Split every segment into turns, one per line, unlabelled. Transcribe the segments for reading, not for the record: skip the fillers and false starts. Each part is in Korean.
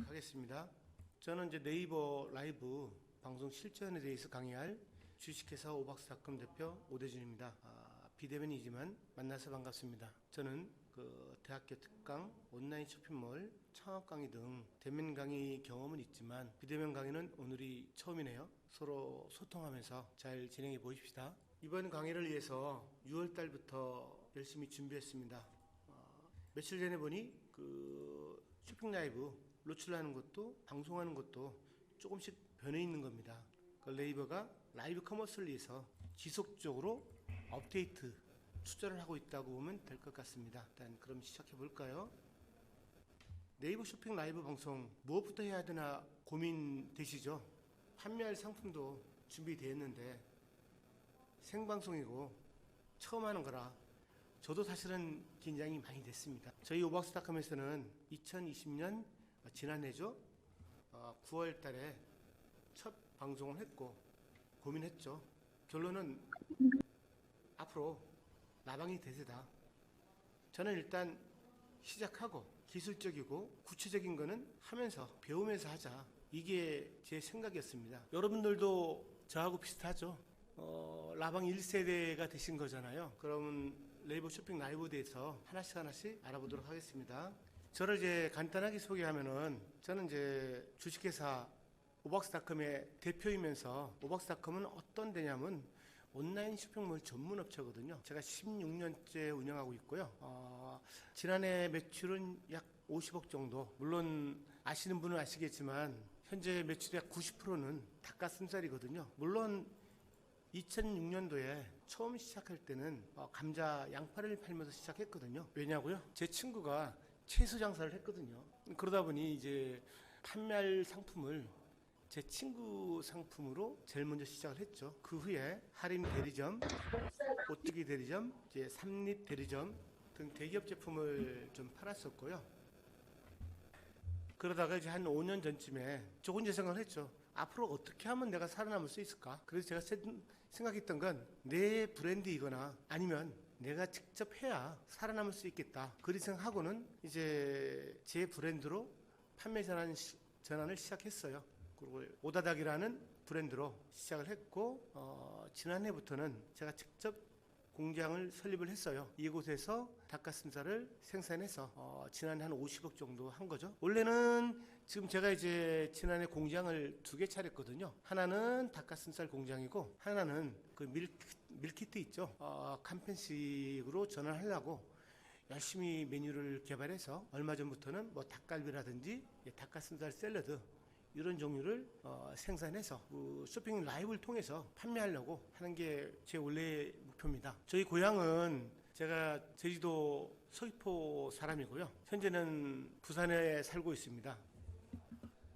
시작하겠습니다. 저는 이제 네이버 라이브 방송 실전에 대해서 강의할 주식회사 오박사건 대표 오대준입니다. 비대면이지만 만나서 반갑습니다. 저는 대학교 특강, 온라인 쇼핑몰, 창업 강의 등 대면 강의 경험은 있지만 비대면 강의는 오늘이 처음이네요. 서로 소통하면서 잘 진행해 보십시다. 이번 강의를 위해서 6월 달부터 열심히 준비했습니다. 며칠 전에 보니 쇼핑 라이브 노출하는 것도 방송하는 것도 조금씩 변해 있는 겁니다. 네이버가 라이브 커머스를 위해서 지속적으로 업데이트 투자를 하고 있다고 보면 될 것 같습니다. 일단 그럼 시작해 볼까요? 네이버 쇼핑 라이브 방송 무엇부터 해야 되나 고민되시죠? 판매할 상품도 준비되어 있는데 생방송이고 처음 하는 거라 저도 사실은 긴장이 많이 됐습니다. 저희 오박스닷컴에서는 2020년 지난해죠. 9월 달에 첫 방송을 했고 고민했죠. 결론은 앞으로 라방이 대세다. 저는 일단 시작하고 기술적이고 구체적인 거는 하면서 배우면서 하자. 이게 제 생각이었습니다. 여러분들도 저하고 비슷하죠. 라방 1세대가 되신 거잖아요. 그러면 네이버 쇼핑 라이브에 대해서 하나씩 알아보도록 하겠습니다. 저를 이제 간단하게 소개하면은 저는 이제 주식회사 오박스닷컴의 대표이면서 오박스닷컴은 어떤 데냐면 온라인 쇼핑몰 전문 업체거든요. 제가 16년째 운영하고 있고요. 지난해 매출은 약 50억 정도. 물론 아시는 분은 아시겠지만 현재 매출의 약 90%는 닭가슴살이거든요. 물론 2006년도에 처음 시작할 때는 감자, 양파를 팔면서 시작했거든요. 왜냐고요? 제 친구가 채소 장사를 했거든요. 그러다 보니 이제 판매할 상품을 제 친구 상품으로 제일 먼저 시작을 했죠. 그 후에 할인 대리점, 오뚜기 대리점, 이제 삼립 대리점 등 대기업 제품을 좀 팔았었고요. 그러다가 이제 한 5년 전쯤에 저 혼자 생각을 했죠. 앞으로 어떻게 하면 내가 살아남을 수 있을까? 그래서 제가 생각했던 건 내 브랜드이거나 아니면 내가 직접 해야 살아남을 수 있겠다. 그리 생각하고는 이제 제 브랜드로 판매 전환을 시작했어요. 그리고 오다닥이라는 브랜드로 시작을 했고 지난해부터는 제가 직접 공장을 설립을 했어요. 이곳에서 닭가슴살을 생산해서 지난해 한 50억 정도 한 거죠. 원래는 지금 제가 이제 지난해 공장을 2개 차렸거든요. 하나는 닭가슴살 공장이고 하나는 그 밀키트 있죠. 캠펜식으로 전환하려고 열심히 메뉴를 개발해서 얼마 전부터는 뭐 닭갈비라든지 닭가슴살 샐러드 이런 종류를 생산해서 쇼핑 라이브를 통해서 판매하려고 하는 게 제 원래 목표입니다. 저희 고향은 제가 제주도 서귀포 사람이고요. 현재는 부산에 살고 있습니다.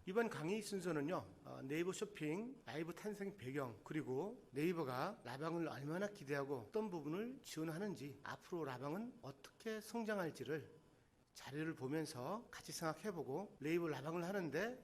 이번 강의 순서는요, 네이버 쇼핑 라이브 탄생 배경, 그리고 네이버가 라방을 얼마나 기대하고 어떤 부분을 지원하는지, 앞으로 라방은 어떻게 성장할지를 자료를 보면서 같이 생각해보고 네이버 라방을 하는데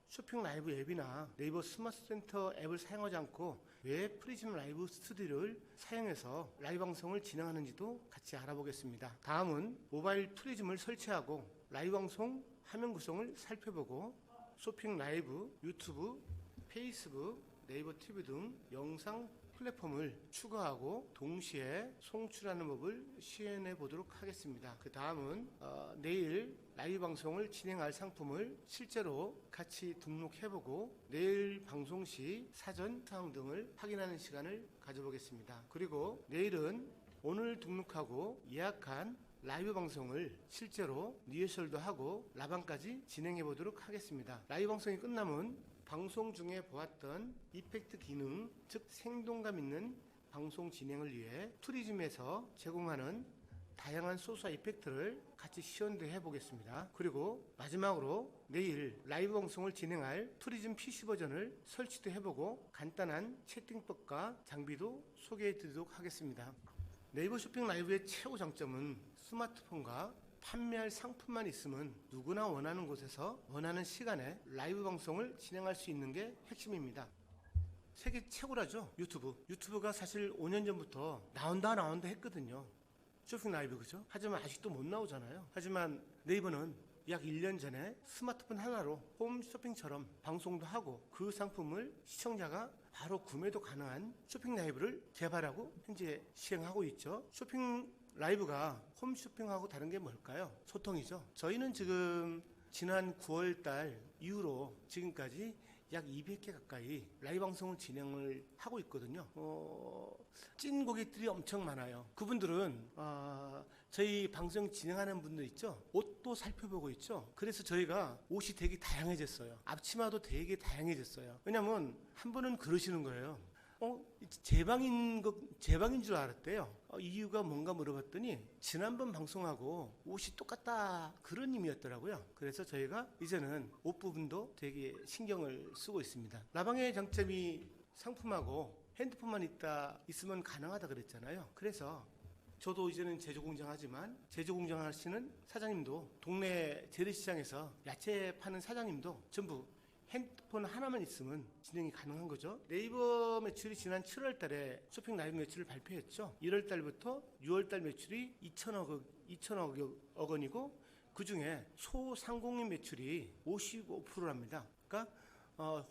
쇼핑 라이브 앱이나 네이버 스마트 센터 앱을 사용하지 않고 왜 프리즘 라이브 스튜디오를 사용해서 라이브 방송을 진행하는지도 같이 알아보겠습니다. 다음은 모바일 프리즘을 설치하고 라이브 방송 화면 구성을 살펴보고 쇼핑 라이브, 유튜브, 페이스북, 네이버 TV 등 영상 플랫폼을 추가하고 동시에 송출하는 법을 시연해 보도록 하겠습니다. 그 다음은 내일 라이브 방송을 진행할 상품을 실제로 같이 등록해보고 내일 방송 시 사전 사항 등을 확인하는 시간을 가져보겠습니다. 그리고 내일은 오늘 등록하고 예약한 라이브 방송을 실제로 리허설도 하고 라방까지 진행해 보도록 하겠습니다. 라이브 방송이 끝나면 방송 중에 보았던 이펙트 기능, 즉 생동감 있는 방송 진행을 위해 투리즘에서 제공하는 다양한 소스와 이펙트를 같이 시연도 해보겠습니다. 그리고 마지막으로 내일 라이브 방송을 진행할 투리즘 PC 버전을 설치도 해보고 간단한 채팅법과 장비도 소개해 드리도록 하겠습니다. 네이버 쇼핑 라이브의 최고 장점은 스마트폰과 판매할 상품만 있으면 누구나 원하는 곳에서 원하는 시간에 라이브 방송을 진행할 수 있는 게 핵심입니다. 세계 최고라죠. 유튜브가 사실 5년 전부터 나온다 했거든요. 쇼핑 라이브, 그죠? 하지만 아직도 못 나오잖아요. 하지만 네이버는 약 1년 전에 스마트폰 하나로 홈쇼핑처럼 방송도 하고 그 상품을 시청자가 바로 구매도 가능한 쇼핑 라이브를 개발하고 현재 시행하고 있죠. 쇼핑 라이브가 홈쇼핑하고 다른 게 뭘까요? 소통이죠. 저희는 지금 지난 9월 달 이후로 지금까지 약 200개 가까이 라이브 방송을 진행을 하고 있거든요. 찐 고객들이 엄청 많아요. 그분들은 저희 방송 진행하는 분들 있죠. 옷도 살펴보고 있죠. 그래서 저희가 옷이 되게 다양해졌어요. 앞치마도 되게 다양해졌어요. 왜냐면 한 분은 그러시는 거예요. 제 방인 줄 알았대요. 이유가 뭔가 물어봤더니 지난번 방송하고 옷이 똑같다 그런 의미였더라고요. 그래서 저희가 이제는 옷 부분도 되게 신경을 쓰고 있습니다. 라방의 장점이 상품하고 핸드폰만 있으면 가능하다 그랬잖아요. 그래서 저도 이제는 제조공장 하지만 제조공장 하시는 사장님도 동네 재래시장에서 야채 파는 사장님도 전부 핸드폰 하나만 있으면 진행이 가능한 거죠. 네이버 매출이 지난 7월 달에 쇼핑 라이브 매출을 발표했죠. 1월 달부터 6월 달 매출이 2천억 원이고 그중에 소상공인 매출이 55%랍니다. 그러니까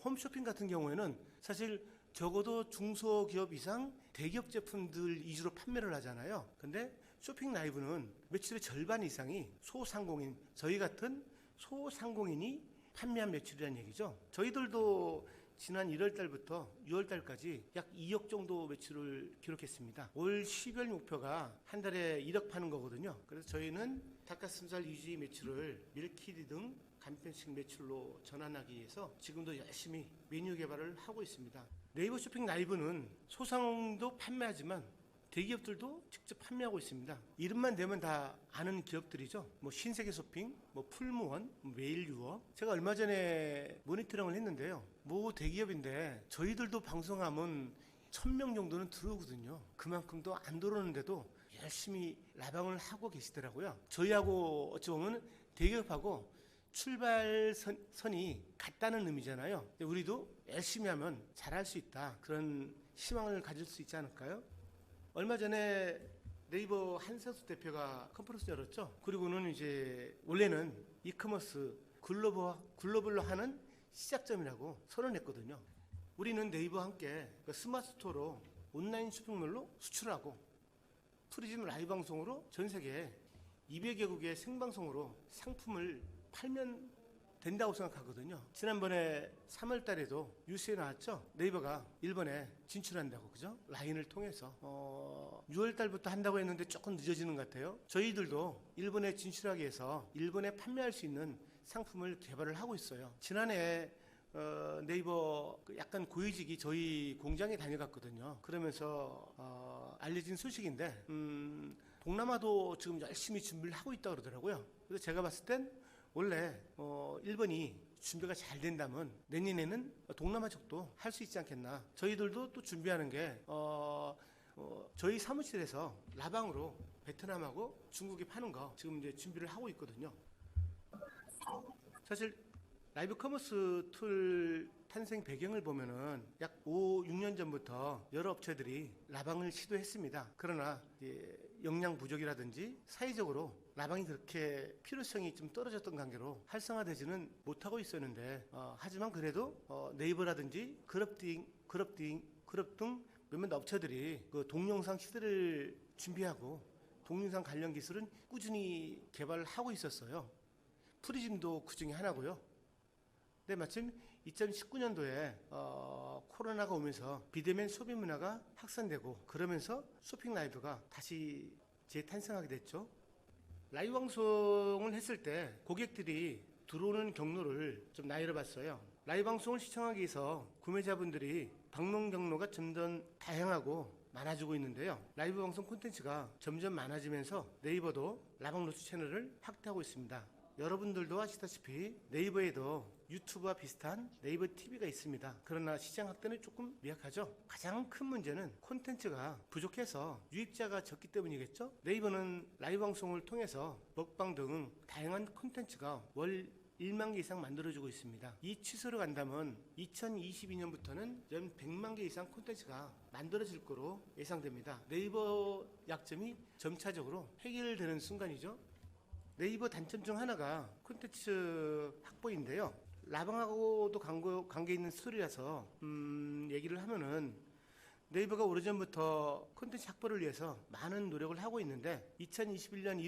홈쇼핑 같은 경우에는 사실 적어도 중소기업 이상 대기업 제품들 위주로 판매를 하잖아요. 근데 쇼핑 라이브는 매출의 절반 이상이 소상공인, 저희 같은 소상공인이 판매한 매출이라는 얘기죠. 저희들도 지난 1월 달부터 6월 달까지 약 2억 정도 매출을 기록했습니다. 올 12월 목표가 한 달에 1억 파는 거거든요. 그래서 저희는 닭가슴살 유지 매출을 밀키트 등 간편식 매출로 전환하기 위해서 지금도 열심히 메뉴 개발을 하고 있습니다. 네이버 쇼핑 라이브는 소상공인도 판매하지만 대기업들도 직접 판매하고 있습니다. 이름만 대면 다 아는 기업들이죠. 뭐 신세계 쇼핑, 뭐 풀무원, 메일유어. 제가 얼마 전에 모니터링을 했는데요. 뭐 대기업인데 저희들도 방송하면 1000명 정도는 들어오거든요. 그만큼도 안 들어오는데도 열심히 라방을 하고 계시더라고요. 저희하고 어찌 보면 대기업하고 출발선이 같다는 의미잖아요. 우리도 열심히 하면 잘할 수 있다. 그런 희망을 가질 수 있지 않을까요? 얼마 전에 네이버 한상수 대표가 컨퍼런스 열었죠. 그리고는 이제 원래는 이커머스 글로벌로 하는 시작점이라고 선언했거든여. 우리는 네이버와 함께 스마트 스토어로 온라인 쇼핑몰로 수출하고 프리즘 라이브 방송으로 전 세계 200개국의 생방송으로 상품을 팔면 된다고 생각하거든요. 지난번에 3월 달에도 뉴스에 나왔죠. 네이버가 일본에 진출한다고, 그죠? 라인을 통해서 6월 달부터 한다고 했는데 조금 늦어지는 것 같아요. 저희들도 일본에 진출하기 위해서 일본에 판매할 수 있는 상품을 개발을 하고 있어요. 지난해 네이버 약간 고위직이 저희 공장에 다녀갔거든요. 그러면서 알려진 소식인데 동남아도 지금 열심히 준비를 하고 있다고 그러더라고요. 그래서 제가 봤을 땐 원래 일본이 준비가 잘 된다면 내년에는 동남아 쪽도 할 수 있지 않겠나. 저희들도 또 준비하는 게 저희 사무실에서 라방으로 베트남하고 중국에 파는 거 지금 이제 준비를 하고 있거든요. 사실 라이브 커머스 툴 탄생 배경을 보면은 약 6년 전부터 여러 업체들이 라방을 시도했습니다. 그러나 역량 부족이라든지 사회적으로 라방이 그렇게 필요성이 좀 떨어졌던 관계로 활성화되지는 못하고 있었는데 하지만 그래도 네이버라든지 그룹 등 몇몇 업체들이 그 동영상 시대를 준비하고 동영상 관련 기술은 꾸준히 개발을 하고 있었어요. 프리즘도 그 중에 하나고요. 근데 마침 2019년도에 코로나가 오면서 비대면 쇼핑 문화가 확산되고 그러면서 쇼핑 라이브가 다시 재탄생하게 됐죠. 라이브 방송을 했을 때 고객들이 들어오는 경로를 좀 나열해 봤어요. 라이브 방송을 시청하기 위해서 구매자분들이 방문 경로가 점점 다양하고 많아지고 있는데요. 라이브 방송 콘텐츠가 점점 많아지면서 네이버도 라방 노출 채널을 확대하고 있습니다. 여러분들도 아시다시피 네이버에도 유튜브와 비슷한 네이버 TV가 있습니다. 그러나 시장 확대는 조금 미약하죠. 가장 큰 문제는 콘텐츠가 부족해서 유입자가 적기 때문이겠죠. 네이버는 라이브 방송을 통해서 먹방 등 다양한 콘텐츠가 월 1만 개 이상 만들어주고 있습니다. 이 추세로 간다면 2022년부터는 연 100만 개 이상 콘텐츠가 만들어질 거로 예상됩니다. 네이버 약점이 점차적으로 해결되는 순간이죠. 네이버 단점 중 하나가 콘텐츠 확보인데요. 라방하고도 관계 있는 스토리라서 얘기를 하면은 네이버가 오래전부터 콘텐츠 확보를 위해서 많은 노력을 하고 있는데 2021년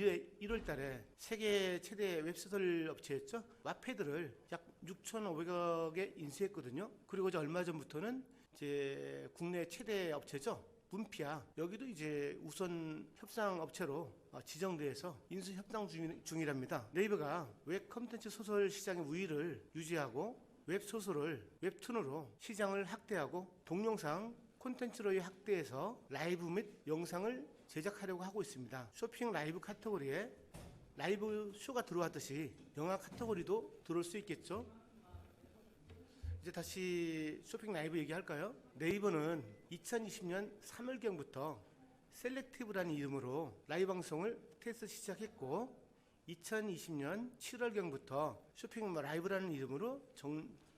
1월 달에 세계 최대 웹소설 업체였죠. 와패드를 약 6,500억에 인수했거든요. 그리고 이제 얼마 전부터는 이제 국내 최대 업체죠. 문피아 여기도 이제 우선 협상 업체로 지정돼서 인수 협상 중이랍니다. 네이버가 웹 콘텐츠 소설 시장의 우위를 유지하고 웹 소설을 웹툰으로 시장을 확대하고 동영상 콘텐츠로의 확대해서 라이브 및 영상을 제작하려고 하고 있습니다. 쇼핑 라이브 카테고리에 라이브 쇼가 들어왔듯이 영화 카테고리도 들어올 수 있겠죠. 이제 다시 쇼핑 라이브 얘기할까요? 네이버는 2020년 3월경부터 셀렉티브라는 이름으로 라이브 방송을 테스트 시작했고 2020년 7월경부터 쇼핑 라이브라는 이름으로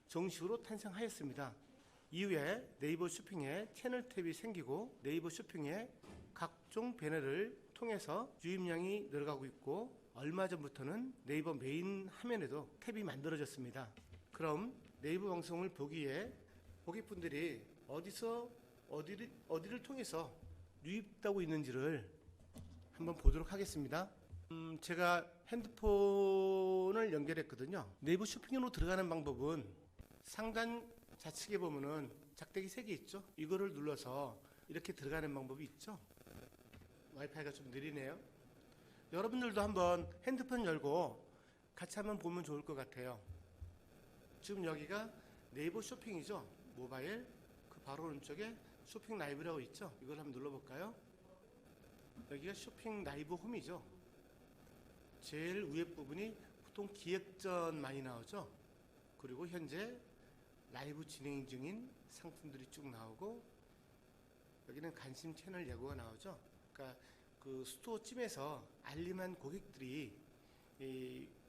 정식으로 탄생하였습니다. 이후에 네이버 쇼핑에 채널 탭이 생기고 네이버 쇼핑에 각종 배너를 통해서 유입량이 늘어가고 있고 얼마 전부터는 네이버 메인 화면에도 탭이 만들어졌습니다. 그럼 네이버 방송을 보기에 고객분들이 어디서 어디를 통해서 유입되고 있는지를 한번 보도록 하겠습니다. 제가 핸드폰을 연결했거든요. 네이버 쇼핑으로 들어가는 방법은 상단 좌측에 보면은 작대기 3개 있죠. 이거를 눌러서 이렇게 들어가는 방법이 있죠. 와이파이가 좀 느리네요. 여러분들도 한번 핸드폰 열고 같이 한번 보면 좋을 것 같아요. 지금 여기가 네이버 쇼핑이죠. 모바일 그 바로 오른쪽에 쇼핑 라이브라고 있죠. 이걸 한번 눌러볼까요? 여기가 쇼핑 라이브 홈이죠. 제일 위에 부분이 보통 기획전 많이 나오죠. 그리고 현재 라이브 진행 중인 상품들이 쭉 나오고 여기는 관심 채널 예고가 나오죠. 그러니까 그 스토어쯤에서 알림한 고객들이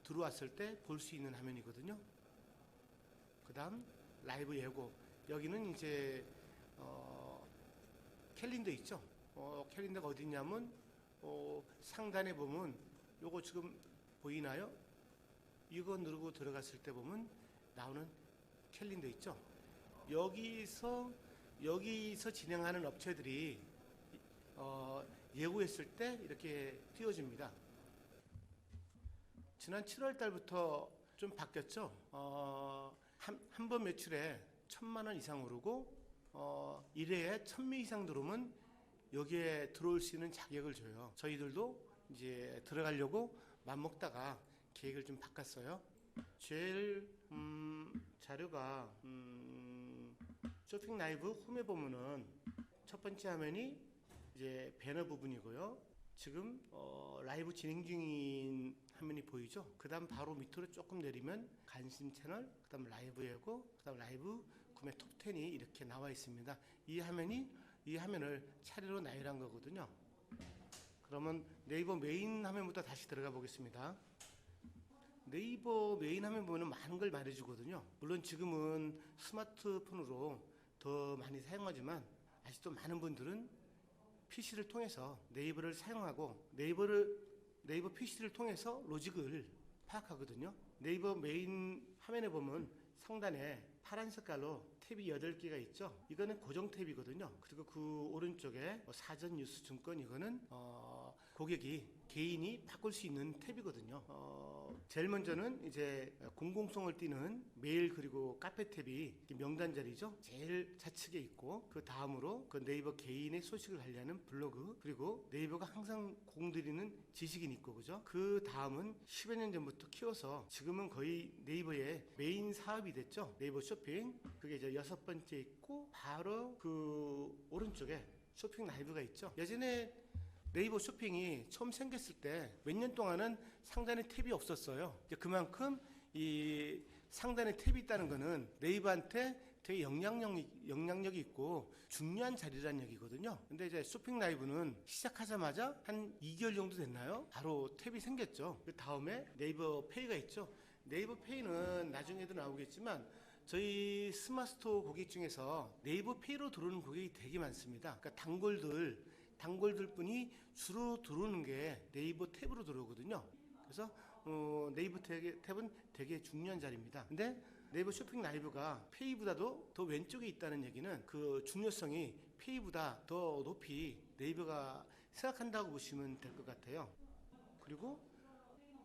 들어왔을 때 볼 수 있는 화면이거든요. 그 다음 라이브 예고 여기는 이제 캘린더 있죠. 캘린더가 어디 있냐면 상단에 보면 요거 지금 보이나요? 이거 누르고 들어갔을 때 보면 나오는 캘린더 있죠. 여기서 진행하는 업체들이 예고했을 때 이렇게 띄워집니다. 지난 7월 달부터 좀 바뀌었죠. 한 번 매출에 1,000만 원 이상 오르고 1회에 1,000명 이상 들어오면 여기에 들어올 수 있는 자격을 줘요. 저희들도 이제 들어가려고 맘먹다가 계획을 좀 바꿨어요. 제일 자료가 쇼핑 라이브 홈에 보면은 첫 번째 화면이 이제 배너 부분이고요. 지금 라이브 진행 중인 화면이 보이죠? 그 다음 바로 밑으로 조금 내리면 관심 채널, 그 다음 라이브 예고, 그 다음 라이브 구매 톱10이 이렇게 나와 있습니다. 이 화면을 차례로 나열한 거거든요. 그러면 네이버 메인 화면부터 다시 들어가 보겠습니다. 네이버 메인 화면 보면 많은 걸 말해주거든요. 물론 지금은 스마트폰으로 더 많이 사용하지만 아직도 많은 분들은 PC를 통해서 네이버를 사용하고 네이버 PC를 통해서 로직을 파악하거든요. 네이버 메인 화면에 보면 상단에 파란 색깔로 탭이 8개가 있죠. 이거는 고정 탭이거든요. 그리고 그 오른쪽에 사전 뉴스 증권 이거는 개인이 바꿀 수 있는 탭이거든요. 제일 먼저는 이제 공공성을 띠는 메일 그리고 카페 탭이 명단 자리죠. 제일 좌측에 있고 그 다음으로 그 네이버 개인의 소식을 관리하는 블로그 그리고 네이버가 항상 공들이는 지식인 있고 그죠. 그 다음은 10여 년 전부터 키워서 지금은 거의 네이버의 메인 사업이 됐죠. 네이버 쇼핑 그게 이제 6번째 있고 바로 그 오른쪽에 쇼핑 라이브가 있죠. 예전에 네이버 쇼핑이 처음 생겼을 때 몇 년 동안은 상단에 탭이 없었어요. 이제 그만큼 이 상단에 탭이 있다는 거는 네이버한테 되게 영향력이 있고 중요한 자리라는 얘기거든요. 근데 이제 쇼핑 라이브는 시작하자마자 한 2개월 정도 됐나요? 바로 탭이 생겼죠. 그 다음에 네이버 페이가 있죠. 네이버 페이는 나중에도 나오겠지만 저희 스마트스토어 고객 중에서 네이버 페이로 들어오는 고객이 되게 많습니다. 그러니까 단골들 뿐이 주로 들어오는 게 네이버 탭으로 들어오거든요. 그래서 네이버 탭은 되게 중요한 자리입니다. 근데 네이버 쇼핑 라이브가 페이보다도 더 왼쪽에 있다는 얘기는 그 중요성이 페이보다 더 높이 네이버가 생각한다고 보시면 될 것 같아요. 그리고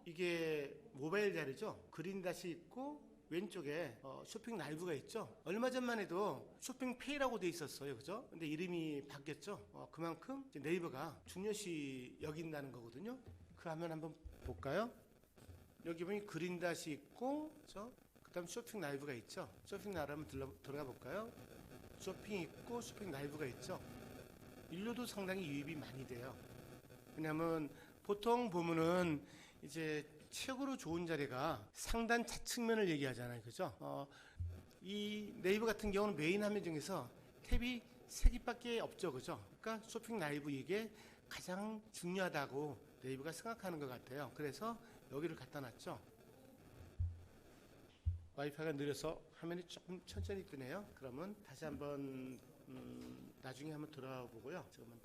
이게 모바일 자리죠. 그린 다시 있고 왼쪽에 쇼핑 라이브가 있죠. 얼마 전만 해도 쇼핑페이라고 돼 있었어요. 그죠? 근데 이름이 바뀌었죠. 그만큼 이제 네이버가 중요시 여긴다는 거거든요. 그 화면 한번 볼까요? 여기 보니 그린 다시 있고, 그죠? 그 다음 쇼핑 라이브가 있죠. 쇼핑 라이브 한번 들어가 볼까요? 쇼핑 있고 쇼핑 라이브가 있죠. 일로도 상당히 유입이 많이 돼요. 왜냐하면 보통 보면은 이제 최고로 좋은 자리가 상단 좌측면을 얘기하잖아요. 그죠? 이 네이버 같은 경우는 메인 화면 중에서 탭이 3개밖에 없죠. 그죠? 그러니까 쇼핑 라이브 이게 가장 중요하다고 네이버가 생각하는 것 같아요. 그래서 여기를 갖다 놨죠. 와이파이가 느려서 화면이 조금 천천히 뜨네요. 그러면 다시 한번 나중에 한번 들어가 보고요. 잠깐만.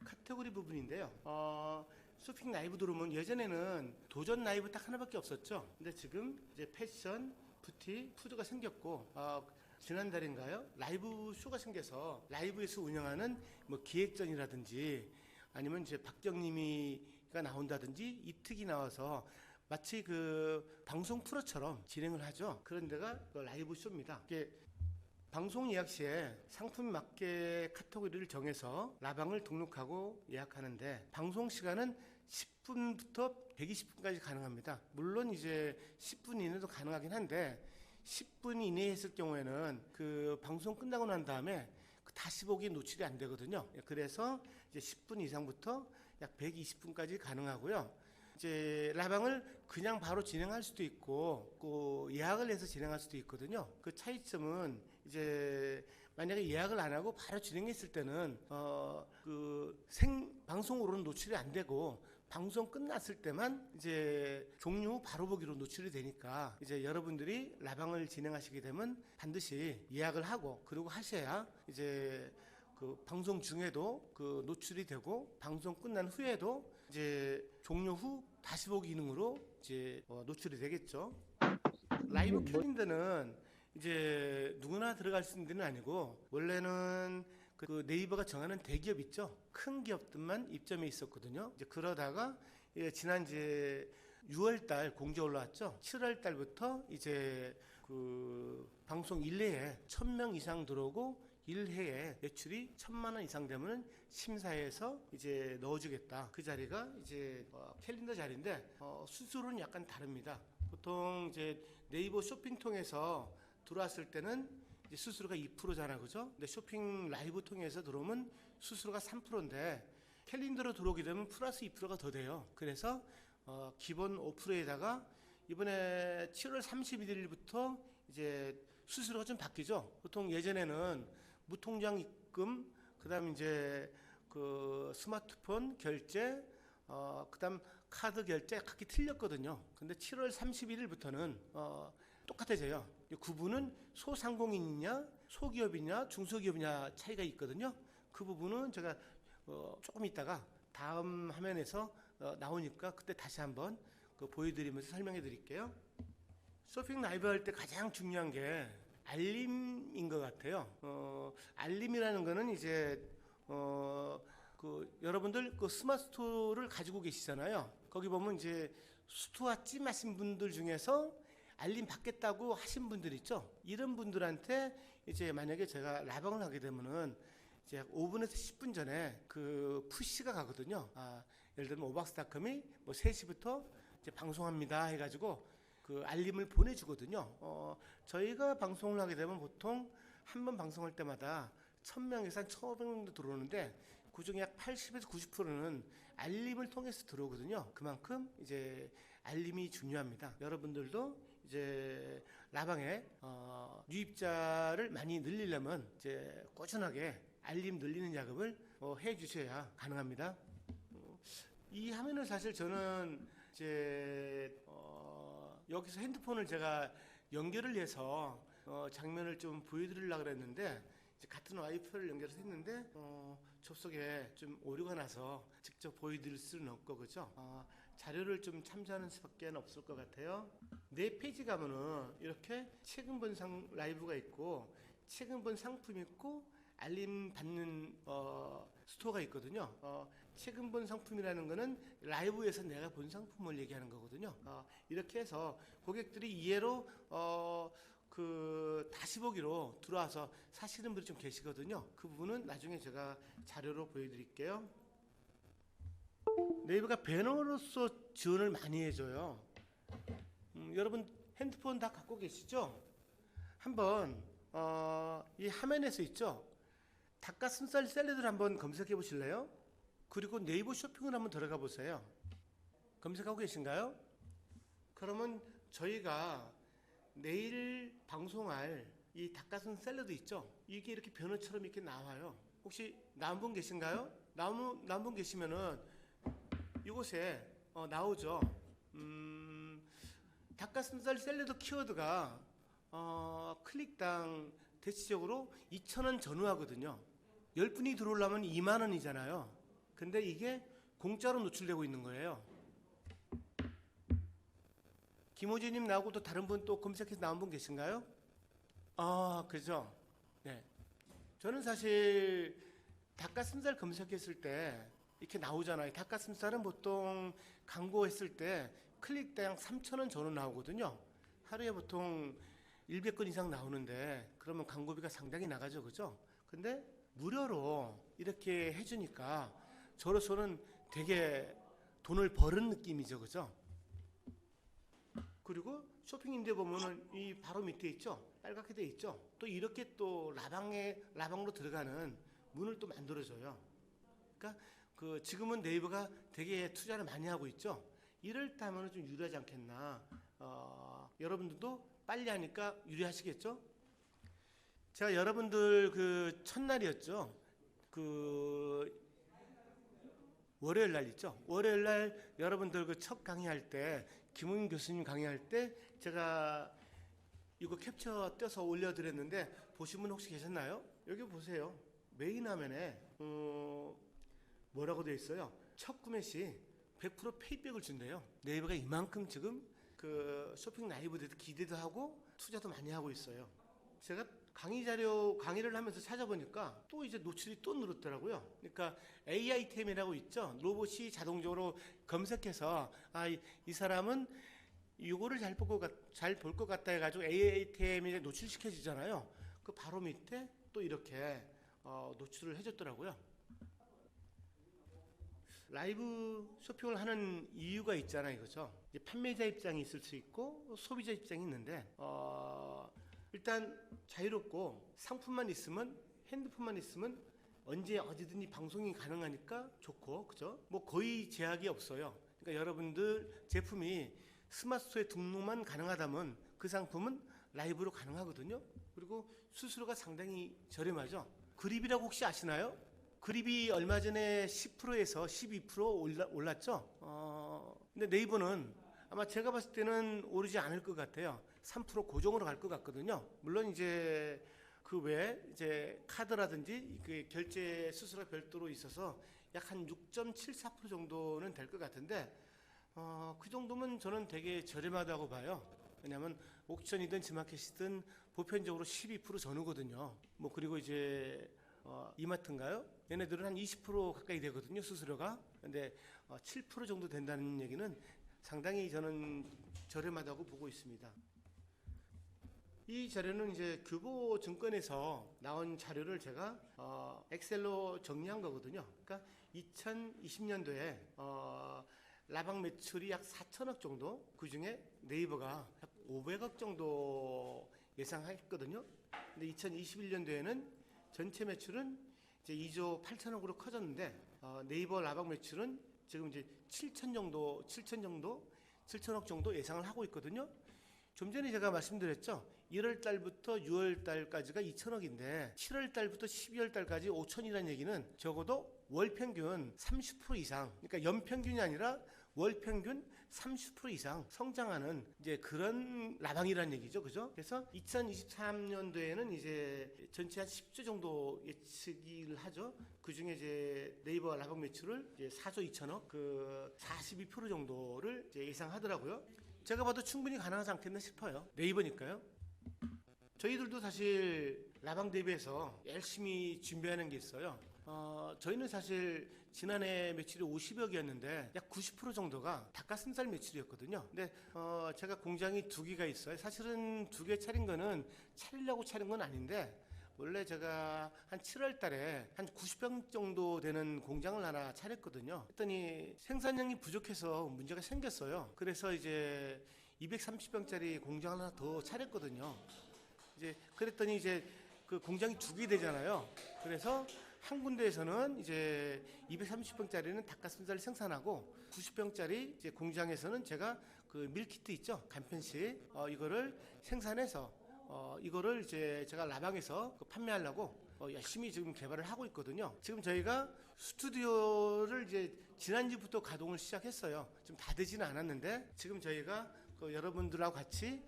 카테고리 부분인데요. 쇼핑 라이브 들어오면 예전에는 도전 라이브 딱 하나밖에 없었죠. 근데 지금 이제 패션, 뷰티, 푸드가 생겼고 지난달인가요? 라이브 쇼가 생겨서 라이브에서 운영하는 뭐 기획전이라든지 아니면 이제 박정님이가 나온다든지 이특이 나와서 마치 그 방송 프로처럼 진행을 하죠. 그런 데가 그 라이브 쇼입니다. 이게 방송 예약 시에 상품에 맞게 카테고리를 정해서 라방을 등록하고 예약하는데 방송 시간은 10분부터 120분까지 가능합니다. 물론 이제 10분 이내도 가능하긴 한데 10분 이내에 했을 경우에는 그 방송 끝나고 난 다음에 다시 보기 노출이 안 되거든요. 그래서 이제 10분 이상부터 약 120분까지 가능하고요. 이제 라방을 그냥 바로 진행할 수도 있고 그 예약을 해서 진행할 수도 있거든요. 그 차이점은 이제 만약에 예약을 안 하고 바로 진행했을 때는 그 생방송으로는 노출이 안 되고 방송 끝났을 때만 이제 종료 후 바로 보기로 노출이 되니까 이제 여러분들이 라방을 진행하시게 되면 반드시 예약을 하고 그리고 하셔야 이제 그 방송 중에도 그 노출이 되고 방송 끝난 후에도 이제 종료 후 다시 보기 기능으로 이제 노출이 되겠죠. 라이브 캘린더는 이제 누구나 들어갈 수 있는 데는 아니고 원래는 그 네이버가 정하는 대기업 있죠. 큰 기업들만 입점해 있었거든요. 이제 그러다가 지난 이제 6월달 공지 올라왔죠. 7월달부터 이제 그 방송 1회에 1000명 이상 들어오고 1회에 매출이 1000만 원 이상 되면 심사해서 이제 넣어주겠다. 그 자리가 이제 캘린더 자리인데 수수료는 약간 다릅니다. 보통 이제 네이버 쇼핑 통해서 들어왔을 때는 이제 수수료가 2%잖아, 그죠? 근데 쇼핑 라이브 통해서 들어오면 수수료가 3%인데 캘린더로 들어오게 되면 플러스 2%가 더 돼요. 그래서 기본 5%에다가 이번에 7월 31일부터 이제 수수료가 좀 바뀌죠. 보통 예전에는 무통장 입금, 그다음 이제 그 스마트폰 결제, 그다음 카드 결제 각기 틀렸거든요. 근데 7월 31일부터는 똑같아져요. 구분은 소상공인이냐, 소기업이냐, 중소기업이냐 차이가 있거든요. 그 부분은 제가 조금 있다가 다음 화면에서 나오니까 그때 다시 한번 보여드리면서 설명해 드릴게요. 쇼핑 라이브 할 때 가장 중요한 게 알림인 것 같아요. 알림이라는 거는 이제 그 여러분들 그 스마트 스토어를 가지고 계시잖아요. 거기 보면 이제 스토어 찜하신 분들 중에서 알림 받겠다고 하신 분들 있죠. 이런 분들한테 이제 만약에 제가 라방을 하게 되면은 이제 5분에서 10분 전에 그 푸시가 가거든요. 예를 들면 오박스닷컴이 뭐 3시부터 이제 방송합니다 해가지고 그 알림을 보내주거든요. 저희가 방송을 하게 되면 보통 한 번 방송할 때마다 1000명에서 한 1500명도 들어오는데 그중에 약 80에서 90%는 알림을 통해서 들어오거든요. 그만큼 이제 알림이 중요합니다. 여러분들도 이제 라방에 유입자를 많이 늘리려면 이제 꾸준하게 알림 늘리는 작업을 해 주셔야 가능합니다. 이 화면을 사실 저는 이제 여기서 핸드폰을 제가 연결을 해서 장면을 좀 보여드리려고 그랬는데 이제 같은 와이파이를 연결해서 했는데 접속에 좀 오류가 나서 직접 보여드릴 수는 없고 그죠? 자료를 좀 참조하는 수밖에 없을 것 같아요. 네 페이지 가면은 이렇게 최근 본 라이브가 있고 최근 본 상품 있고 알림 받는 스토어가 있거든요. 최근 본 상품이라는 거는 라이브에서 내가 본 상품을 얘기하는 거거든요. 이렇게 해서 고객들이 이해로 그 다시 보기로 들어와서 사시는 분이 좀 계시거든요. 그 부분은 나중에 제가 자료로 보여드릴게요. 네이버가 배너로서 지원을 많이 해줘요. 여러분 핸드폰 다 갖고 계시죠? 한번 이 화면에서 있죠? 닭가슴살 샐러드를 한번 검색해 보실래요? 그리고 네이버 쇼핑을 한번 들어가 보세요. 검색하고 계신가요? 그러면 저희가 내일 방송할 이 닭가슴살 샐러드 있죠? 이게 이렇게 변호처럼 이렇게 나와요. 혹시 나온 분 계신가요? 나온 분 계시면은 이곳에 나오죠. 닭가슴살 샐러드 키워드가 클릭당 대체적으로 2,000원 전후하거든요. 10분이 들어오려면 2만 원이잖아요. 근데 이게 공짜로 노출되고 있는 거예요. 김호진님 나오고 또 다른 분 또 검색해서 나온 분 계신가요? 그죠? 네. 저는 사실 닭가슴살 검색했을 때 이렇게 나오잖아요. 닭가슴살은 보통 광고했을 때 클릭당 3,000원 전후 나오거든요. 하루에 보통 100건 이상 나오는데 그러면 광고비가 상당히 나가죠. 그죠? 근데 무료로 이렇게 해주니까 저로서는 되게 돈을 버는 느낌이죠. 그죠? 그리고 쇼핑인데 보면은 이 바로 밑에 있죠. 빨갛게 돼 있죠. 또 이렇게 또 라방으로 들어가는 문을 또 만들어줘요. 그러니까 그 지금은 네이버가 되게 투자를 많이 하고 있죠. 이럴 때 하면 좀 유리하지 않겠나. 여러분들도 빨리 하니까 유리하시겠죠. 제가 여러분들 그 첫날이었죠. 그 월요일 날 있죠. 월요일 날 여러분들 그 첫 강의할 때 김웅 교수님 강의할 때 제가 이거 캡처 떼서 올려드렸는데 보신 분 혹시 계셨나요? 여기 보세요. 메인 화면에 뭐라고 되어 있어요? 첫 구매 시 100% 페이백을 준대요. 네이버가 이만큼 지금 그 쇼핑 라이브도 기대도 하고 투자도 많이 하고 있어요. 제가 강의를 하면서 찾아보니까 또 이제 노출이 또 늘었더라고요. 그러니까 AI템이라고 있죠. 로봇이 자동적으로 검색해서 이 사람은 이거를 잘 볼 것 같다 해가지고 AI템이 노출시켜지잖아요. 그 바로 밑에 또 이렇게 노출을 해줬더라고요. 라이브 쇼핑을 하는 이유가 있잖아요. 그죠? 이제 판매자 입장이 있을 수 있고 소비자 입장이 있는데 일단 자유롭고 상품만 있으면 핸드폰만 있으면 언제 어디든지 방송이 가능하니까 좋고 그죠? 뭐 거의 제약이 없어요. 그러니까 여러분들 제품이 스마트 스토어에 등록만 가능하다면 그 상품은 라이브로 가능하거든요. 그리고 수수료가 상당히 저렴하죠. 그립이라고 혹시 아시나요? 그립이 얼마 전에 10%에서 12% 올랐죠. 근데 네이버는 아마 제가 봤을 때는 오르지 않을 것 같아요. 3% 고정으로 갈 것 같거든요. 물론 이제 그 외에 이제 카드라든지 그 결제 수수료가 별도로 있어서 약 한 6.74% 정도는 될 것 같은데 그 정도면 저는 되게 저렴하다고 봐요. 왜냐하면 옥션이든 지마켓이든 보편적으로 12% 전후거든요. 뭐 그리고 이제 이마트인가요? 얘네들은 한 20% 가까이 되거든요, 수수료가. 근데 7% 정도 된다는 얘기는 상당히 저는 저렴하다고 보고 있습니다. 이 자료는 이제 교보증권에서 나온 자료를 제가 엑셀로 정리한 거거든요. 그러니까 2020년도에 라방 매출이 약 4천억 정도, 그 중에 네이버가 약 500억 정도 예상했거든요. 근데 2021년도에는 전체 매출은 이제 2조 8천억으로 커졌는데 네이버 라방 매출은 지금 이제 7천억 정도 예상을 하고 있거든요. 좀 전에 제가 말씀드렸죠. 1월 달부터 6월 달까지가 2천억인데 7월 달부터 12월 달까지 5천이라는 얘기는 적어도 월 평균 30% 이상, 그러니까 연 평균이 아니라 월 평균 30% 이상 성장하는 이제 그런 라방이라는 얘기죠. 그죠? 그래서 2023년도에는 이제 전체 한 10조 정도 예측을 하죠. 그 중에 이제 네이버 라방 매출을 이제 4조 2천억, 그 42% 정도를 이제 예상하더라고요. 제가 봐도 충분히 가능하지 않겠나 싶어요. 네이버니까요. 저희들도 사실 라방 대비해서 열심히 준비하는 게 있어요. 저희는 사실 지난해 매출이 50억이었는데 약 90% 정도가 닭가슴살 매출이었거든요. 근데 제가 공장이 2개가 있어요. 사실은 2개 차린 거는 차리려고 차린 건 아닌데 원래 제가 한 7월 달에 한 90병 정도 되는 공장을 하나 차렸거든요. 했더니 생산량이 부족해서 문제가 생겼어요. 그래서 이제 230병짜리 공장을 하나 더 차렸거든요. 이제 그랬더니 이제 그 공장이 2개 되잖아요. 그래서 한 군데에서는 이제 230병짜리는 닭가슴살을 생산하고 90병짜리 이제 공장에서는 제가 그 밀키트 있죠, 간편식 이거를 생산해서 이거를 이제 제가 라방에서 판매하려고 열심히 지금 개발을 하고 있거든요. 지금 저희가 스튜디오를 이제 지난주부터 가동을 시작했어요. 좀 다 되지는 않았는데 지금 저희가 그 여러분들하고 같이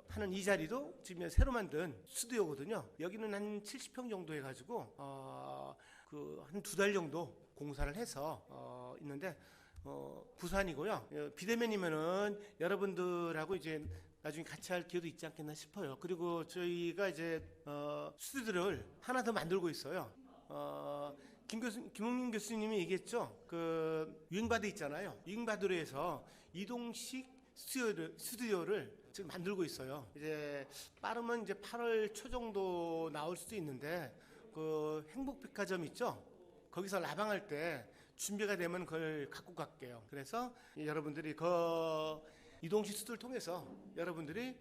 하는 이 자리도 지금 새로 만든 스튜디오거든요. 여기는 한 70평 정도 해가지고 그 한 2달 정도 공사를 해서 있는데 부산이고요. 비대면이면은 여러분들하고 이제 나중에 같이 할 기회도 있지 않겠나 싶어요. 그리고 저희가 이제 스튜디오를 하나 더 만들고 있어요. 김홍민 교수님이 얘기했죠. 그 유행바드 있잖아요. 유행바드로에서 이동식 스튜디오를 지금 만들고 있어요. 이제 빠르면 이제 8월 초 정도 나올 수도 있는데 그 행복백화점 있죠. 거기서 라방할 때 준비가 되면 그걸 갖고 갈게요. 그래서 여러분들이 그 이동식 스튜디오를 통해서 여러분들이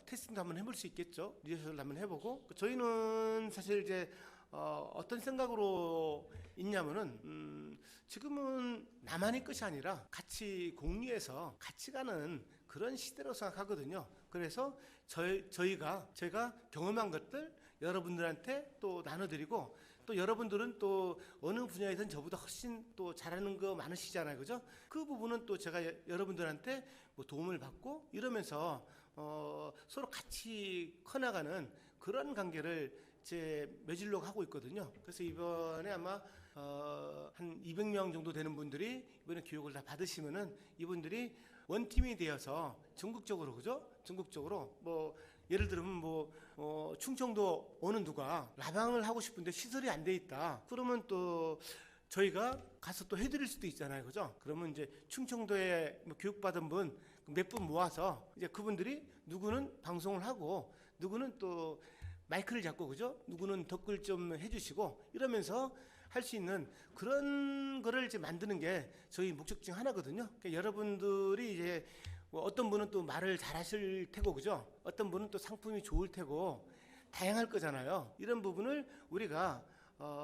테스팅도 한번 해볼 수 있겠죠. 리허설을 한번 해보고 저희는 사실 이제 어떤 생각으로 있냐면은 지금은 나만의 것이 아니라 같이 공유해서 같이 가는 그런 시대로 생각하거든요. 그래서 저희가 경험한 것들 여러분들한테 또 나눠드리고 또 여러분들은 또 어느 분야에선 저보다 훨씬 또 잘하는 거 많으시잖아요. 그죠? 그 부분은 또 제가 여러분들한테 뭐 도움을 받고 이러면서 서로 같이 커나가는 그런 관계를 제 매질로 하고 있거든요. 그래서 이번에 아마 한 200명 정도 되는 분들이 이번에 교육을 다 받으시면은 이분들이 원팀이 되어서 전국적으로, 그죠? 전국적으로 뭐 예를 들면 뭐 충청도 어느 누가 라방을 하고 싶은데 시설이 안 돼 있다. 그러면 또 저희가 가서 또 해드릴 수도 있잖아요, 그죠? 그러면 이제 충청도에 뭐 교육받은 분 몇 분 모아서 이제 그분들이 누구는 방송을 하고 누구는 또 마이크를 잡고, 그죠? 누구는 댓글 좀 해주시고 이러면서 할 수 있는 그런 거를 이제 만드는 게 저희 목적 중 하나거든요. 그러니까 여러분들이 이제 뭐 어떤 분은 또 말을 잘하실 테고, 그죠? 어떤 분은 또 상품이 좋을 테고 다양할 거잖아요. 이런 부분을 우리가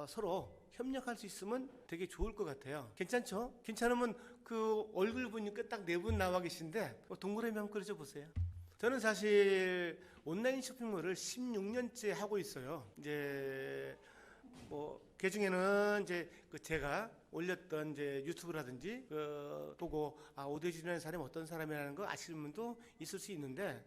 서로 협력할 수 있으면 되게 좋을 것 같아요. 괜찮죠? 괜찮으면 그 얼굴 보니까 딱 4분 나와 계신데 동그라미 한번 그려줘 보세요. 저는 사실 온라인 쇼핑몰을 16년째 하고 있어요. 이제 그 중에는 이제 그 제가 올렸던 이제 유튜브라든지 보고 오대진이라는 사람이 어떤 사람이라는 거 아시는 분도 있을 수 있는데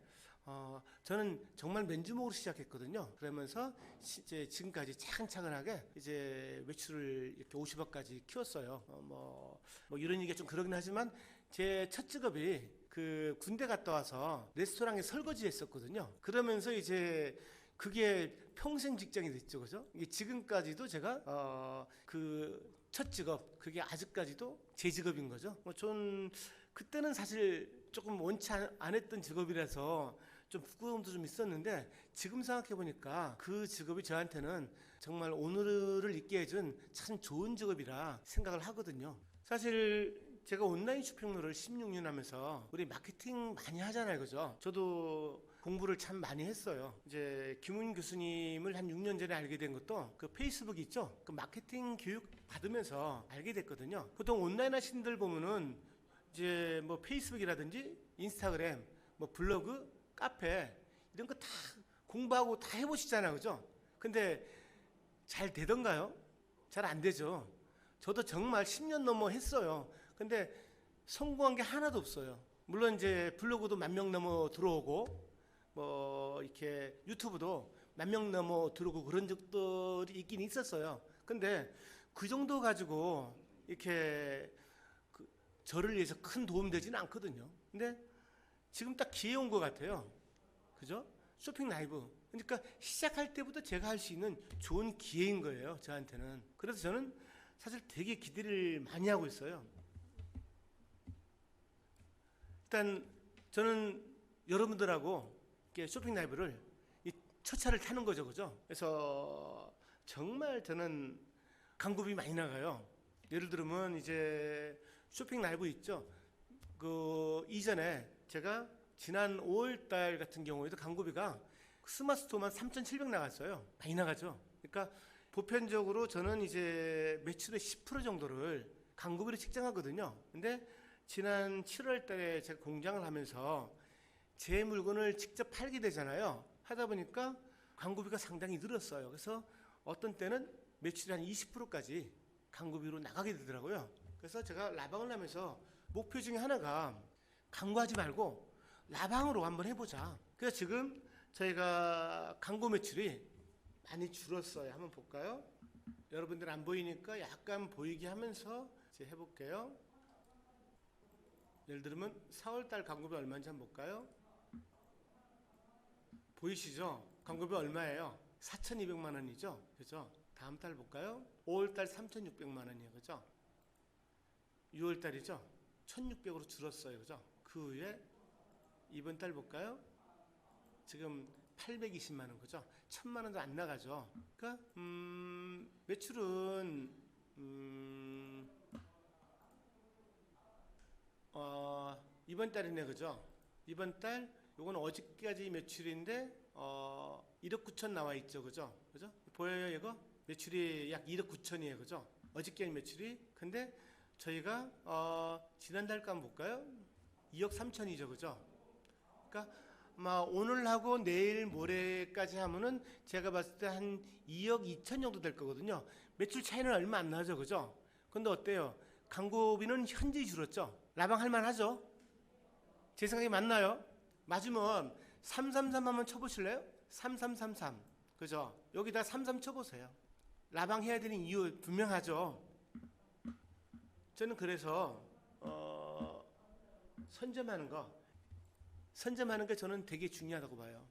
저는 정말 맨주먹으로 시작했거든요. 그러면서 이제 지금까지 차근차근하게 이제 매출을 이렇게 50억까지 키웠어요. 뭐 이런 얘기가 좀 그러긴 하지만 제 첫 직업이 그 군대 갔다 와서 레스토랑에 설거지 했었거든요. 그러면서 이제 그게 평생 직장이 됐죠, 그죠? 이게 지금까지도 제가 그 첫 직업, 그게 아직까지도 제 직업인 거죠. 전 그때는 사실 조금 원치 안 했던 직업이라서 좀 부끄러움도 좀 있었는데 지금 생각해 보니까 그 직업이 저한테는 정말 오늘을 있게 해준 참 좋은 직업이라 생각을 하거든요. 사실 제가 온라인 쇼핑몰을 16년 하면서 우리 마케팅 많이 하잖아요, 그죠? 저도 공부를 참 많이 했어요. 이제 김훈 교수님을 한 6년 전에 알게 된 것도 그 페이스북 있죠? 그 마케팅 교육 받으면서 알게 됐거든요. 보통 온라인 하신 분들 보면은 이제 뭐 페이스북이라든지 인스타그램, 뭐 블로그, 카페 이런 거 다 공부하고 다 해보시잖아요, 그죠? 근데 잘 되던가요? 잘 안 되죠. 저도 정말 10년 넘어 했어요. 근데 성공한 게 하나도 없어요. 물론 이제 블로그도 10,000명 넘어 들어오고 뭐 이렇게 유튜브도 10,000명 넘어 들어오고 그런 적들이 있긴 있었어요. 근데 그 정도 가지고 이렇게 저를 위해서 큰 도움 되지는 않거든요. 근데 지금 딱 기회 온 것 같아요. 그죠? 쇼핑 라이브. 그러니까 시작할 때부터 제가 할 수 있는 좋은 기회인 거예요. 저한테는. 그래서 저는 사실 되게 기대를 많이 하고 있어요. 일단 저는 여러분들하고 쇼핑 라이브를 첫 차를 타는 거죠. 그죠? 그래서 정말 저는 광고비 많이 나가요. 예를 들면 이제 쇼핑 라이브 있죠. 그 이전에 제가 지난 5월 달 같은 경우에도 광고비가 스마트스토어만 3,700 나갔어요. 많이 나가죠. 그러니까 보편적으로 저는 이제 매출의 10% 정도를 광고비로 책정하거든요. 근데 지난 7월 달에 제가 공장을 하면서 제 물건을 직접 팔게 되잖아요. 하다 보니까 광고비가 상당히 늘었어요. 그래서 어떤 때는 매출이 한 20%까지 광고비로 나가게 되더라고요. 그래서 제가 라방을 하면서 목표 중에 하나가 광고하지 말고 라방으로 한번 해보자. 그래서 지금 저희가 광고 매출이 많이 줄었어요. 한번 볼까요? 여러분들 안 보이니까 약간 보이게 하면서 이제 해볼게요. 예를 들면 4월달 광고비 얼마인지 한번 볼까요? 보이시죠? 광고비 얼마예요? 4,200만 원이죠? 그죠? 다음 달 볼까요? 5월달 3,600만 원이에요. 그죠? 6월달이죠? 1,600으로 줄었어요. 그죠? 그 후에 이번 달 볼까요? 지금 820만 원. 그죠? 1,000만 원도 안 나가죠. 그러니까 매출은 이번 달이네. 그죠? 이번 달 요건 어저께까지 매출인데 1억 9천 나와 있죠. 그죠? 그죠? 보여요, 이거? 매출이 약 1억 9천이에요. 그죠? 어저께 매출이. 근데 저희가 지난달 거 한번 볼까요? 2억 3천이죠. 그죠? 그러니까 아마 오늘하고 내일 모레까지 하면은 제가 봤을 때 한 2억 2천 정도 될 거거든요. 매출 차이는 얼마 안 나죠. 그죠? 근데 어때요? 광고비는 현저히 줄었죠. 라방 할 만하죠? 제 생각이 맞나요? 맞으면 333 한번 쳐보실래요? 3333. 그죠? 여기다 33 쳐보세요. 라방 해야 되는 이유 분명하죠. 저는 그래서 선점하는 게 저는 되게 중요하다고 봐요.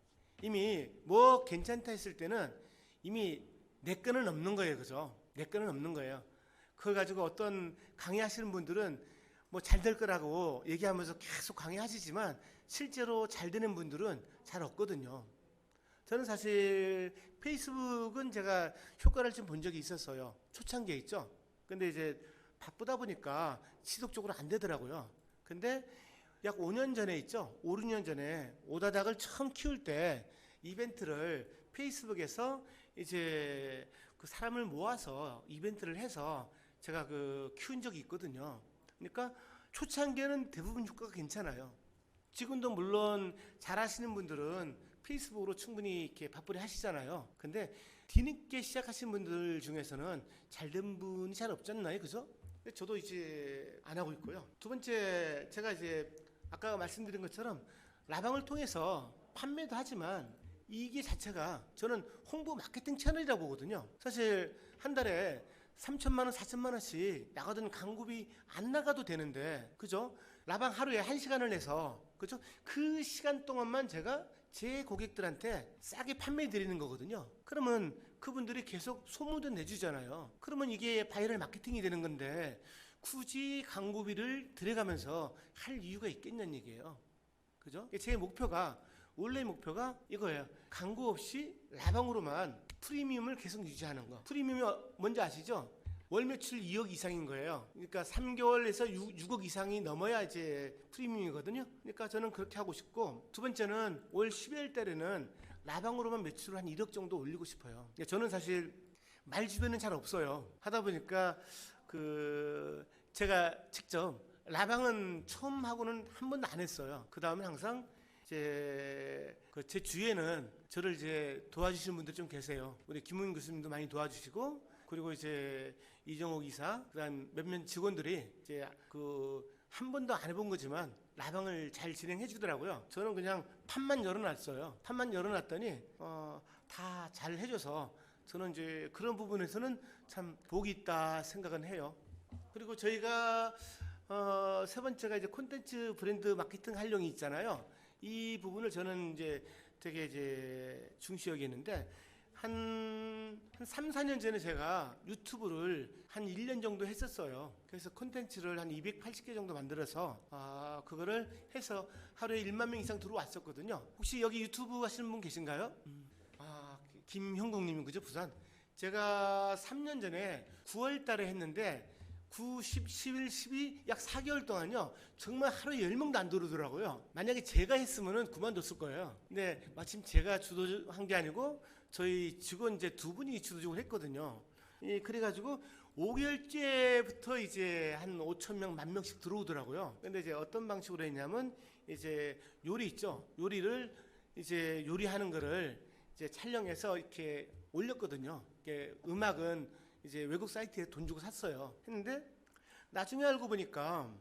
이미 뭐 괜찮다 했을 때는 이미 내 거는 없는 거예요. 그죠? 내 거는 없는 거예요. 그걸 가지고 어떤 강의하시는 분들은 뭐 잘 될 거라고 얘기하면서 계속 강의하시지만 실제로 잘 되는 분들은 잘 없거든요. 저는 사실 페이스북은 제가 효과를 좀 본 적이 있었어요. 초창기에 있죠. 근데 이제 바쁘다 보니까 지속적으로 안 되더라고요. 근데 약 5년 전에 있죠. 5, 6년 전에 오다닥을 처음 키울 때 이벤트를 페이스북에서 이제 그 사람을 모아서 이벤트를 해서 제가 그 키운 적이 있거든요. 그러니까 초창기에는 대부분 효과가 괜찮아요. 지금도 물론 잘 하시는 분들은 페이스북으로 충분히 이렇게 바쁘게 하시잖아요. 근데 뒤늦게 시작하신 분들 중에서는 잘 된 분이 잘 없지 않나요? 그죠? 저도 이제 안 하고 있고요. 두 번째, 제가 이제 아까 말씀드린 것처럼 라방을 통해서 판매도 하지만 이게 자체가 저는 홍보 마케팅 채널이라고 보거든요. 사실 한 달에 3천만 원, 4천만 원씩 나가던 광고비 안 나가도 되는데, 그죠? 라방 하루에 1시간을 내서, 그죠? 그 시간 동안만 제가 제 고객들한테 싸게 판매해 드리는 거거든요. 그러면 그분들이 계속 소문도 내주잖아요. 그러면 이게 바이럴 마케팅이 되는 건데 굳이 광고비를 들여가면서 할 이유가 있겠냐는 얘기예요. 그죠? 제 목표가, 원래 목표가 이거예요. 광고 없이 라방으로만 프리미엄을 계속 유지하는 거. 프리미엄이 뭔지 아시죠? 월 매출 2억 이상인 거예요. 그러니까 3개월에서 6억 이상이 넘어야 이제 프리미엄이거든요. 그러니까 저는 그렇게 하고 싶고, 두 번째는 올 12월 달에는 라방으로만 매출을 한 1억 정도 올리고 싶어요. 저는 사실 말 주변은 잘 없어요. 하다 보니까 제가 직접 라방은 처음 하고는 한 번도 안 했어요. 그 다음에 항상 제 주위에는 저를 이제 도와주시는 분들 좀 계세요. 우리 김웅 교수님도 많이 도와주시고, 그리고 이제 이정옥 이사, 그다음 몇몇 직원들이 이제 그 한 번도 안 해본 거지만 라방을 잘 진행해 주더라고요. 저는 그냥 판만 열어놨어요. 판만 열어놨더니 다 잘 해줘서 저는 이제 그런 부분에서는 참 복이 있다 생각은 해요. 그리고 저희가 세 번째가 이제 콘텐츠 브랜드 마케팅 활용이 있잖아요. 이 부분을 저는 이제 되게 이제 중시 여기는데 한 3, 4년 전에 제가 유튜브를 한 1년 정도 했었어요. 그래서 콘텐츠를 한 280개 정도 만들어서 그거를 해서 하루에 1만 명 이상 들어왔었거든요. 혹시 여기 유튜브 하시는 분 계신가요? 김형국님은 그죠? 부산. 제가 3년 전에 9월 달에 했는데 9, 10, 11, 12 약 4개월 동안요. 정말 하루에 10명도 안 들어오더라고요. 만약에 제가 했으면은 그만뒀을 거예요. 근데 마침 제가 주도한 게 아니고 저희 직원 이제 두 분이 주도적으로 했거든요. 그래가지고 5개월째부터 이제 한 5천 명, 1만 명씩 들어오더라고요. 근데 이제 어떤 방식으로 했냐면 이제 요리 있죠. 요리를 이제 요리하는 거를 이제 촬영해서 이렇게 올렸거든요. 이게 음악은 이제 외국 사이트에 돈 주고 샀어요. 했는데 나중에 알고 보니까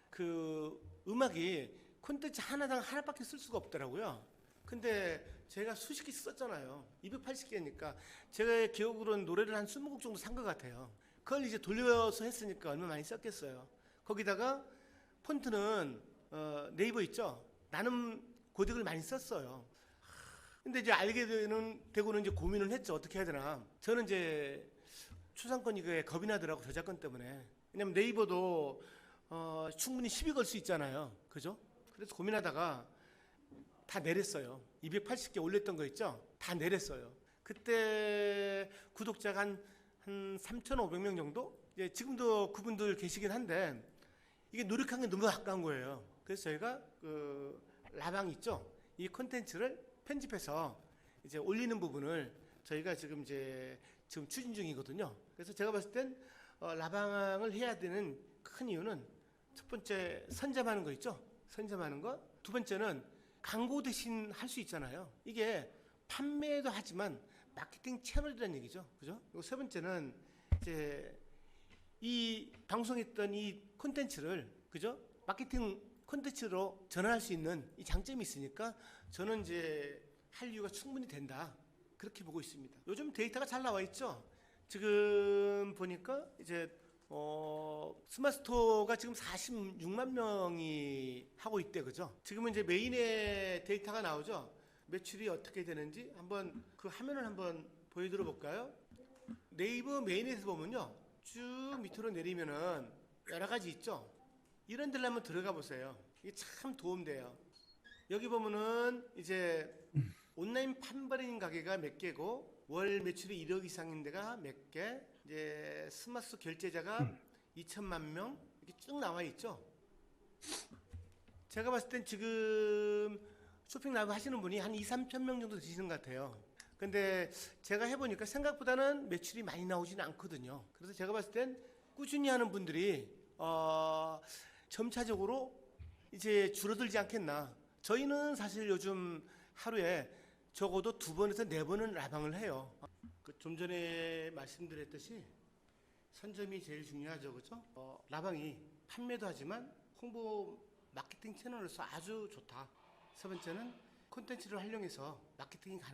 그 음악이 콘텐츠 하나당 하나밖에 쓸 수가 없더라고요. 근데 제가 수십 개 썼잖아요. 280개니까 제가 기억으로는 노래를 한 20곡 정도 산 것 같아요. 그걸 이제 돌려서 했으니까 얼마 많이 썼겠어요. 거기다가 폰트는 네이버 있죠. 나는 고딕을 많이 썼어요. 근데 이제 알게 되고는 이제 고민을 했죠. 어떻게 해야 되나. 저는 이제 초상권 이거에 겁이 나더라고, 저작권 때문에. 왜냐면 네이버도 충분히 시비 걸 수 있잖아요. 그죠? 그래서 고민하다가 다 내렸어요. 280개 올렸던 거 있죠? 다 내렸어요. 그때 구독자가 한 3,500명 정도? 이제 지금도 그분들 계시긴 한데 이게 노력한 게 너무 아까운 거예요. 그래서 저희가 그 라방 있죠? 이 콘텐츠를 편집해서 이제 올리는 부분을 저희가 지금 추진 중이거든요. 그래서 제가 봤을 땐 라방을 해야 되는 큰 이유는 첫 번째 선점하는 거 있죠. 선점하는 거. 두 번째는 광고 대신 할 수 있잖아요. 이게 판매도 하지만 마케팅 채널이라는 얘기죠. 그죠? 그리고 세 번째는 이제 이 방송했던 이 콘텐츠를 그죠? 마케팅 콘텐츠로 전환할 수 있는 이 장점이 있으니까 저는 이제 할 이유가 충분히 된다. 그렇게 보고 있습니다. 요즘 데이터가 잘 나와 있죠. 지금 보니까 이제 스마트스토어가 지금 46만 명이 하고 있대, 그죠? 지금은 이제 메인의 데이터가 나오죠. 매출이 어떻게 되는지 한번 그 화면을 한번 보여드려 볼까요? 네이버 메인에서 보면요, 쭉 밑으로 내리면은 여러 가지 있죠. 이런 데를 한번 들어가 보세요. 이게 참 도움돼요. 여기 보면은 이제 온라인 판발인 가게가 몇 개고 월 매출이 1억 이상인 데가 몇 개, 이제 스마트 결제자가 2천만 명 이렇게 쭉 나와 있죠. 제가 봤을 땐 지금 쇼핑 라이브 하시는 분이 한 2, 3천 명 정도 되시는 것 같아요. 근데 제가 해보니까 생각보다는 매출이 많이 나오지는 않거든요. 그래서 제가 봤을 땐 꾸준히 하는 분들이 점차적으로 이제 줄어들지 않겠나. 저희는 사실 요즘 하루에 적어도 2번에서 4번은 라방을 해요. 좀 전에 말씀드렸듯이 선점이 제일 중요하죠, 그죠? 라방이 판매도 하지만 홍보 마케팅 채널로서 아주 좋다. 세 번째는 콘텐츠를 활용해서 마케팅이 가능하다.